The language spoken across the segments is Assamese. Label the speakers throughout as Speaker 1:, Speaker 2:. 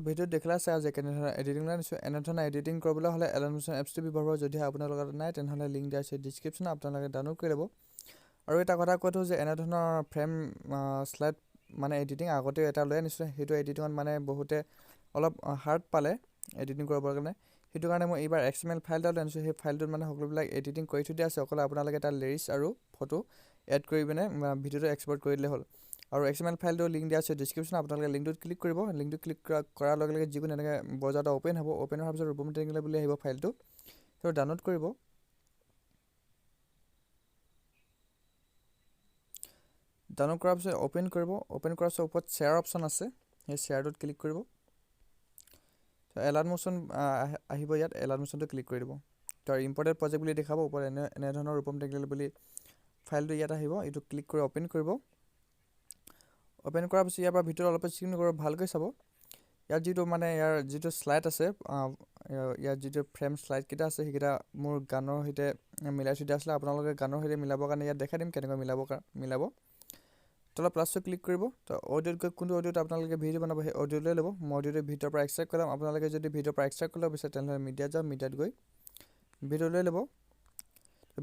Speaker 1: ভিডিঅ' দেখিলা চাই যে কেনেধৰণে এডিটিং আনিছোঁ এনেধৰণে এডিটিং কৰিবলৈ হ'লে এনিমেশ্যন এপছটো ব্যৱহাৰ কৰিব যদি আপোনালোকৰ লগত নাই তেনেহ'লে লিংক দিয়া আছে ডিছক্ৰিপশ্যনত আপোনালোকে ডাউনলোড কৰি ল'ব আৰু এটা কথা কৈ থওঁ যে এনেধৰণৰ ফ্ৰেম শ্লাইড মানে এডিটিং আগতেও এটা লৈ আনিছোঁ সেইটো এডিটিঙত মানে বহুতে অলপ হাৰ্ড পালে এডিটিং কৰিবৰ কাৰণে সেইটো কাৰণে মই এইবাৰ XML ফাইল এটা লৈ আনিছোঁ সেই ফাইলটোত মানে সকলোবিলাক এডিটিং কৰি থৈ দিয়া আছে অকল আপোনালোকে তাৰ লিৰিক্স আৰু ফটো এড কৰি পিনে ভিডিঅ'টো এক্সপৰ্ট কৰি দিলে হ'ল আৰু XML ফাইলটো লিংক দিয়া আছে ডিছক্ৰিপশ্যনত আপোনালোকে লিংকটোত ক্লিক কৰিব লিংকটো ক্লিক কৰাৰ লগে লগে যিকোনো এনেকৈ ব্ৰাউজাৰটো অ'পেন হ'ব অ'পেন হোৱাৰ পিছত ৰুবম টেংগুলাৰ বুলি আহিব ফাইলটো সেইটো ডাউনলোড কৰিব ডাউনলোড কৰাৰ পিছত অ'পেন কৰিব অ'পেন কৰাৰ পিছত ওপৰত শ্বেয়াৰ অপশ্যন আছে সেই শ্বেয়াৰটোত ক্লিক কৰিব এলাৰ্ট মোশ্যন আহিব ইয়াত এলাৰ্ট মোশ্যনটো ক্লিক কৰি দিব তাৰ ইম্পৰ্টেণ্ট প্ৰজেক্ট বুলি দেখাব ওপৰত এনেধৰণৰ ৰুবম টেংগুলাৰ বুলি ফাইলটো ইয়াত আহিব এইটো ক্লিক কৰি অ'পেন কৰিব অ'পেন কৰাৰ পিছত ইয়াৰ পৰা ভিতৰত অলপ স্ক্ৰীন কৰিব ভালকৈ চাব ইয়াত যিটো শ্লাইড আছে ইয়াত যিটো ফ্ৰেম শ্লাইডকেইটা আছে সেইকেইটা মোৰ গানৰ সৈতে মিলাই থৈ দিয়া আছিলে আপোনালোকে গানৰ সৈতে মিলাবৰ কাৰণে ইয়াত দেখাই দিম কেনেকৈ মিলাব তলত প্লাছটো ক্লিক কৰিব তো অডিঅ'ত গৈ কোনটো অডিঅ'ত আপোনালোকে ভিডিঅ' বনাব সেই অডিঅ' লৈ ল'ব মই অডিঅ'টো ভিডিঅ'ৰ পৰা এক্সট্ৰেক্ট কৰি ল'ম আপোনালোকে যদি ভিডিঅ'ৰ পৰা এক্সট্ৰেক্ট কৰিব বিচাৰে তেনেহ'লে মিডিয়াত যাওক মিডিয়াত গৈ ভিডিঅ' লৈ ল'ব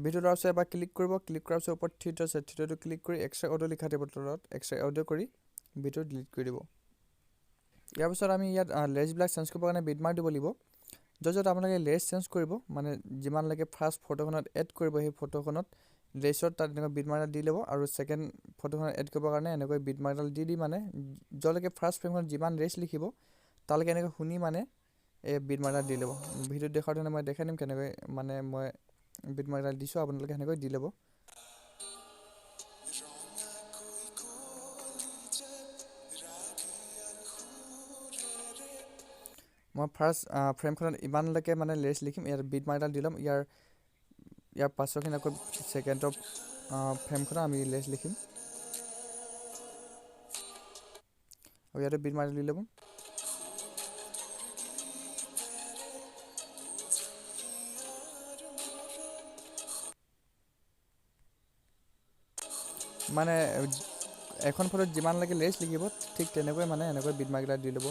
Speaker 1: ভিডিঅ' লোৱাৰ পিছত এবাৰ ক্লিক কৰিব ক্লিক কৰাৰ পিছত ওপৰত থ্ৰী ডট আছে থ্ৰীটো ক্লিক কৰি এক্সট্ৰেক্ট অডিঅ' লিখা দিব তলত এক্সট্ৰেক্ট অডিঅ' কৰি ভিডিঅ' ডিলিট কৰি দিব ইয়াৰ পিছত আমি ইয়াত লেজবিলাক চেঞ্জ কৰিবৰ কাৰণে বিটমাৰ্ক দিব লাগিব য'ত আপোনালোকে লেজ চেঞ্জ কৰিব মানে যিমানলৈকে ফাৰ্ষ্ট ফটোখনত এড কৰিব সেই ফটোখনত লেজত তাত এনেকৈ বিটমাৰ্ক দি ল'ব আৰু ছেকেণ্ড ফটোখনত এড কৰিবৰ কাৰণে এনেকৈ বিটমাৰ্কডাল দি মানে য'লৈকে ফাৰ্ষ্ট ফ্ৰেমখনত যিমান লেজ লিখিব তালৈকে এনেকৈ শুনি মানে এই বিটমাৰ্কডাল দি ল'ব ভিডিঅ'ত দেখুৱাৰ ধৰণে মই দেখাই দিম কেনেকৈ মানে মই বিটমাৰ্কডাল দিছোঁ আপোনালোকে সেনেকৈ দি ল'ব মই ফাৰ্ষ্ট ফ্ৰেমখনত ইমানলৈকে মানে লেজ লিখিম ইয়াত বিটমাৰ্কডাল দি ল'ম ইয়াৰ পাছৰখিনি আকৌ ছেকেণ্ডৰ ফ্ৰেমখনত আমি লেজ লিখিম আৰু ইয়াতে বিটমাৰ্ক দি ল'ব মানে এখন ফটোত যিমানলৈকে লেজ লিখিব ঠিক তেনেকৈ মানে এনেকৈ বিটমাৰ্কডাল দি ল'ব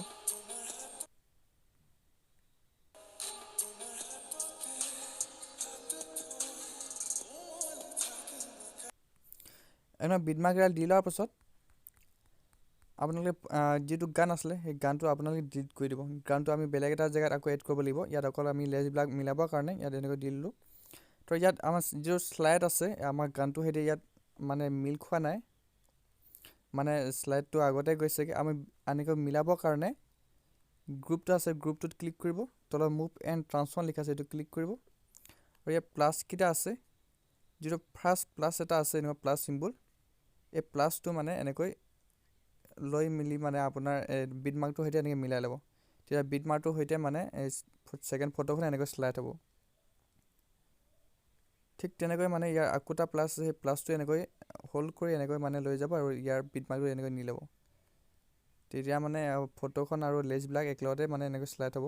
Speaker 1: এনেকৈ বিটমাৰ্কডাল দি লোৱাৰ পাছত আপোনালোকে যিটো গান আছিলে সেই গানটো আপোনালোকে ডিলিট কৰি দিব গানটো আমি বেলেগ এটা জেগাত আকৌ এড কৰিব লাগিব ইয়াত অকল আমি লেজবিলাক মিলাবৰ কাৰণে ইয়াত এনেকৈ দি দিলোঁ তো ইয়াত আমাৰ যিটো শ্লাইড আছে আমাৰ গানটো সৈতে ইয়াত মানে মিল খোৱা নাই মানে শ্লাইডটো আগতে গৈছেগৈ আমি এনেকৈ মিলাবৰ কাৰণে গ্ৰুপটো আছে গ্ৰুপটোত ক্লিক কৰিব তলত মুভ এণ্ড ট্ৰান্সফৰ্ম লিখা আছে এইটো ক্লিক কৰিব আৰু ইয়াত প্লাছকেইটা আছে যিটো ফাৰ্ষ্ট প্লাছ এটা আছে এনেকুৱা প্লাছ চিম্বল এই প্লাছটো মানে এনেকৈ লৈ মিলি মানে আপোনাৰ বিটমাৰ্কটোৰ সৈতে এনেকৈ মিলাই ল'ব তেতিয়া বিটমাৰ্কটোৰ সৈতে মানে এই ছেকেণ্ড ফটোখন এনেকৈ শ্লাইড হ'ব ঠিক তেনেকৈ মানে ইয়াৰ আকোটা প্লাছ সেই প্লাছটো এনেকৈ হোল্ড কৰি এনেকৈ মানে লৈ যাব আৰু ইয়াৰ বিটমাৰ্কটো এনেকৈ নি ল'ব তেতিয়া মানে ফটোখন আৰু লেজবিলাক একেলগতে মানে এনেকৈ শ্লাইড হ'ব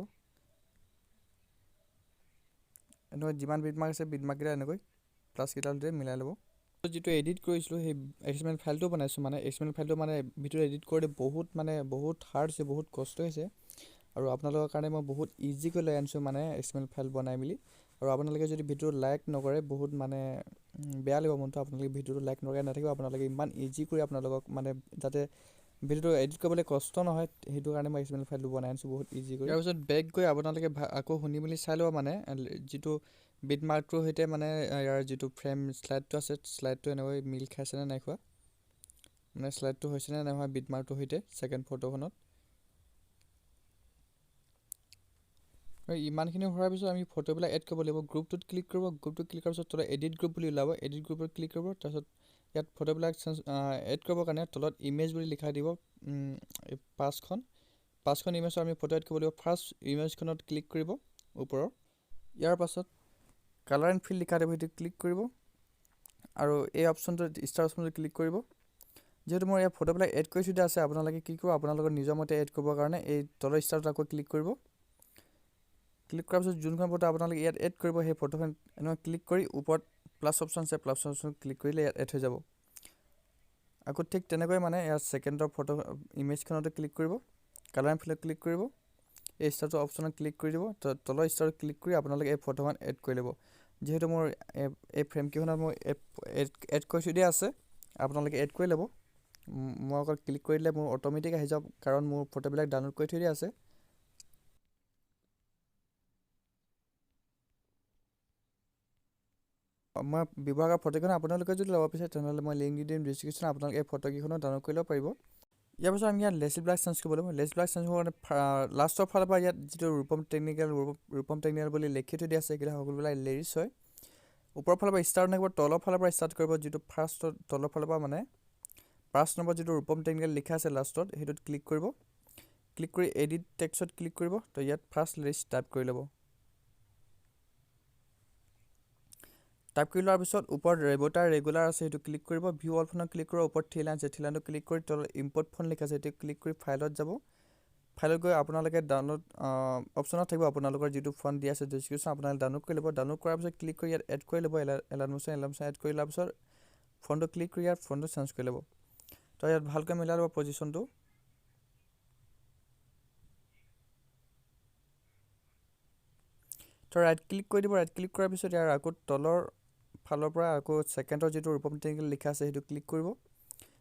Speaker 1: এনেকৈ যিমান বিটমাৰ্ক আছে বিটমাৰ্ককেইটা এনেকৈ প্লাছকেইটাৰ সৈতে মিলাই ল'ব যিটো এডিট কৰিছিলোঁ সেই XML ফাইলটো বনাইছোঁ মানে XML ফাইলটো মানে ভিডিঅ' এডিট কৰোঁতে বহুত হাৰ্ড হৈছে বহুত কষ্ট হৈছে আৰু আপোনালোকৰ কাৰণে মই বহুত ইজিকৈ লৈ আনিছোঁ মানে XML ফাইল বনাই মেলি আৰু আপোনালোকে যদি ভিডিঅ'টো লাইক নকৰে বহুত মানে বেয়া লাগিব মনটো আপোনালোকে ভিডিঅ'টো লাইক নকৰাই নাথাকিব আপোনালোকে ইমান ইজি কৰি আপোনালোকক মানে যাতে ভিডিঅ'টো এডিট কৰিবলৈ কষ্ট নহয় সেইটো কাৰণে মই XML ফাইলটো বনাই আনিছোঁ বহুত ইজি কৰি তাৰপিছত বেক গৈ আপোনালোকে আকৌ শুনি মেলি চাই ল'ব মানে যিটো বিটমাৰ্কটোৰ সৈতে মানে ইয়াৰ যিটো ফ্ৰেম শ্লাইডটো আছে শ্লাইডটো এনেকৈ মিল খাইছেনে নাই খোৱা মানে শ্লাইডটো হৈছেনে নাই হোৱা বিটমাৰ্কটোৰ সৈতে ছেকেণ্ড ফটোখনত ইমানখিনি হোৱাৰ পিছত আমি ফটোবিলাক এড কৰিব লাগিব গ্ৰুপটোত ক্লিক কৰিব গ্ৰুপটোত ক্লিক কৰাৰ পিছত তলত এডিট গ্ৰুপ বুলি ওলাব এডিট গ্ৰুপত ক্লিক কৰিব তাৰপিছত ইয়াত ফটোবিলাক এড কৰিবৰ কাৰণে তলত ইমেজ বুলি লিখা দিব পাঁচখন ইমেজৰ আমি ফটো এড কৰিব লাগিব ফাৰ্ষ্ট ইমেজখনত ক্লিক কৰিব ওপৰৰ ইয়াৰ পাছত কালাৰ এণ্ড ফিল লিখা দিব সেইটো ক্লিক কৰিব আৰু এই অপশ্যনটোত ষ্টাৰ অপশ্যনটো ক্লিক কৰিব যিহেতু মোৰ ইয়াত ফটোবিলাক এড কৰি থৈ দিয়া আছে আপোনালোকে কি কৰিব আপোনালোকৰ নিজৰ মতে এড কৰিবৰ কাৰণে এই তলৰ ষ্টাৰটো আকৌ ক্লিক কৰিব ক্লিক কৰাৰ পিছত যোনখন ফটো আপোনালোকে ইয়াত এড কৰিব সেই ফটোখন এনেকৈ ক্লিক কৰি ওপৰত প্লাছ অপশ্যন আছে প্লাছ অপশ্যন ক্লিক কৰিলে ইয়াত এড হৈ যাব আকৌ ঠিক তেনেকৈ মানে ইয়াত ছেকেণ্ডৰ ফটো ইমেজখনতে ক্লিক কৰিব কালাৰ এণ্ড ফিলত ক্লিক কৰিব এই ষ্টাৰটো অপশ্যনত ক্লিক কৰি দিব তলৰ ষ্টাৰত ক্লিক কৰি আপোনালোকে এই ফটোখন এড কৰি ল'ব যিহেতু মোৰ এই ফ্ৰেমকেইখনত মোৰ এড কৰি থৈ দিয়া আছে আপোনালোকে এড কৰি ল'ব মই অকল ক্লিক কৰি দিলে মোৰ অট'মেটিক আহি যাব কাৰণ মোৰ ফটোবিলাক ডাউনলোড কৰি থৈ দিয়া আছে মই ব্যৱহাৰ কৰা ফটোকেইখন আপোনালোকে যদি ল'ব বিচাৰে তেনেহ'লে মই লিংক দি দিম ডিছক্ৰিপশ্যনত আপোনালোকে এই ফটোকেইখনো ডাউনলোড কৰি ল'ব পাৰিব ইয়াৰ পাছত আমি ইয়াত লেচিবিলাক চেঞ্জ কৰিব লাগিব লেচিবিলাক চেঞ্জ কৰাৰ কাৰণে লাষ্টৰ ফালৰ পৰা ইয়াত যিটো ৰূপম টেকনিকেল বুলি লিখি থৈ দিয়া আছে সেইকেইটা সকলোবিলাক লেৰিছ হয় ওপৰৰ ফালৰ পৰা ষ্টাৰ্ট নাহিব তলৰ ফালৰ পৰা ষ্টাৰ্ট কৰিব যিটো ফাৰ্ষ্ট তলৰ ফালৰ পৰা মানে 5 নম্বৰ যিটো ৰূপম টেকনিকেল লিখা আছে লাষ্টত সেইটোত ক্লিক কৰিব ক্লিক কৰি এডিট টেক্সটত ক্লিক কৰিব তো ইয়াত ফাৰ্ষ্ট লেৰিছ টাইপ কৰি ল'ব টাইপ কৰি লোৱাৰ পিছত ওপৰত ৰেগুলাৰ আছে সেইটো ক্লিক কৰিব ভিউ অলখনত ক্লিক কৰিব ওপৰত থ্ৰী লাইন আছে থ্ৰী লাইনটো ক্লিক কৰি তলত ইম্পৰ্ট ফোন লিখা আছে সেইটো ক্লিক কৰি ফাইলত যাব ফাইলত গৈ আপোনালোকে ডাউনলোড অপশ্যনত থাকিব আপোনালোকৰ যিটো ফোন দিয়া আছে ডিছক্ৰিপশ্যন আপোনালোকে ডাউনলোড কৰি ল'ব ডাউনলোড কৰাৰ পিছত ক্লিক কৰি ইয়াত এড কৰি ল'ব এলাইনমেণ্ট এড কৰি লোৱাৰ পিছত ফোনটো ক্লিক কৰি ইয়াত ফোনটো চেঞ্জ কৰি ল'ব তো ইয়াত ভালকৈ মিলাই ল'ব পজিশ্যনটো তো ৰাইট ক্লিক কৰি দিব ৰাইট ক্লিক কৰাৰ পিছত ইয়াৰ আকৌ তলৰ ফালৰ পৰা আকৌ ছেকেণ্ডৰ যিটো ৰূপম টেকনিকেল লিখা আছে সেইটো ক্লিক কৰিব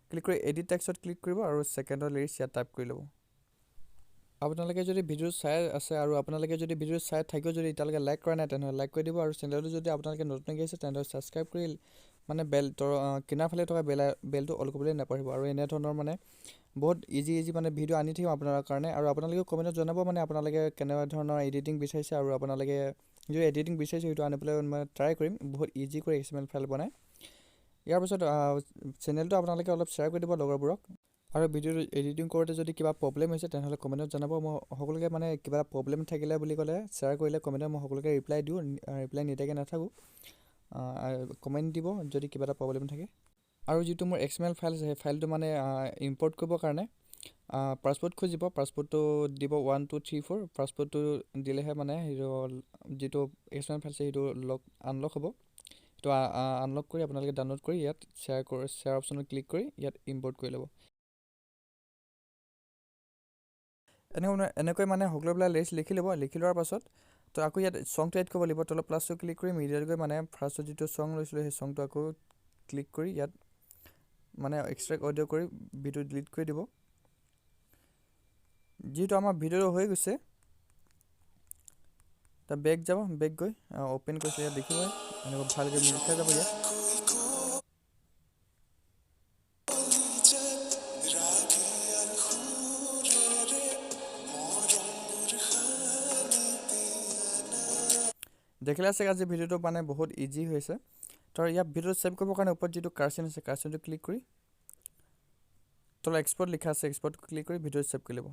Speaker 1: ক্লিক কৰি এডিট টেক্সটত ক্লিক কৰিব আৰু ছেকেণ্ডৰ লিৰিক্স ইয়াত টাইপ কৰি ল'ব আপোনালোকে যদি ভিডিঅ' চাই আছে আৰু আপোনালোকে যদি ভিডিঅ' চাই থাকিও যদি এতিয়ালৈকে লাইক কৰা নাই তেনেহ'লে লাইক কৰি দিব আৰু চেনেলটো যদি আপোনালোকে নতুনকৈ আহিছে তেনেহ'লে ছাবস্ক্ৰাইব কৰি মানে বেলটোৰ কিনাৰ ফালে থকা বেলটো অল কৰিবলৈ নাপাহৰিব আৰু এনেধৰণৰ মানে বহুত ইজি মানে ভিডিঅ' আনি থাকিম আপোনাৰ কাৰণে আৰু আপোনালোকে কমেণ্টত জনাব মানে আপোনালোকে কেনেকুৱা ধৰণৰ এডিটিং বিচাৰিছে আৰু আপোনালোকে যদি এডিটিং বিচাৰিছে সেইটো আনি পেলাই মই ট্ৰাই কৰিম বহুত ইজি কৰি XML ফাইল বনাই ইয়াৰ পাছত চেনেলটো আপোনালোকে অলপ শ্বেয়াৰ কৰি দিব লগৰবোৰক আৰু ভিডিঅ'টো এডিটিং কৰোঁতে যদি কিবা প্ৰব্লেম হৈছে তেনেহ'লে কমেণ্টত জনাব মই সকলোকে মানে কিবা প্ৰব্লেম থাকিলে বুলি ক'লে শ্বেয়াৰ কৰিলে কমেণ্টত মই সকলোকে ৰিপ্লাই দিওঁ ৰিপ্লাই নিদিয়াকৈ নাথাকোঁ কমেণ্ট দিব যদি কিবা এটা প্ৰব্লেম থাকে আৰু যিটো মোৰ XML ফাইল আছে সেই ফাইলটো মানে ইম্পৰ্ট কৰিবৰ কাৰণে পাছপৰ্ট খুজিব পাছপৰ্টটো দিব 1 2 3 4 পাছপৰ্টটো দিলেহে মানে যিটো XML ফাইল আছে সেইটো আনলক হ'ব সেইটো আনলক কৰি আপোনালোকে ডাউনলোড কৰি ইয়াত শ্বেয়াৰ অপশ্যনত ক্লিক কৰি ইয়াত ইম্পৰ্ট কৰি ল'ব এনেকৈ মানে সকলোবিলাক লিষ্ট লিখি ল'ব লিখি লোৱাৰ পাছত তো আকৌ ইয়াত ছংটো এড কৰিব লাগিব তলত প্লাছটো ক্লিক কৰি মিডিয়াত গৈ মানে ফাৰ্ষ্টত যিটো ছং লৈছিলোঁ সেই ছংটো আকৌ ক্লিক কৰি ইয়াত মানে এক্সট্ৰেক্ট অডিঅ' কৰি ভিডিঅ' ডিলিট কৰি দিব যিহেতু আমাৰ ভিডিঅ'টো হৈ গৈছে তা বেক যাব বেক গৈ অ'পেন কৰিছে ইয়াত দেখিব এনেকুৱা ভালকৈ মিউজিক খাই যাব ইয়াত দেখিলে চাগে আজি ভিডিঅ'টো মানে বহুত ইজি হৈছে তো ইয়াত ভিডিঅ'টো ছেভ কৰিবৰ কাৰণে ওপৰত যিটো কাৰ্চন আছে কাৰ্চনটো ক্লিক কৰি তলত এক্সপৰ্ট লিখা আছে এক্সপৰ্ট ক্লিক কৰি ভিডিঅ' ছেভ কৰি ল'ব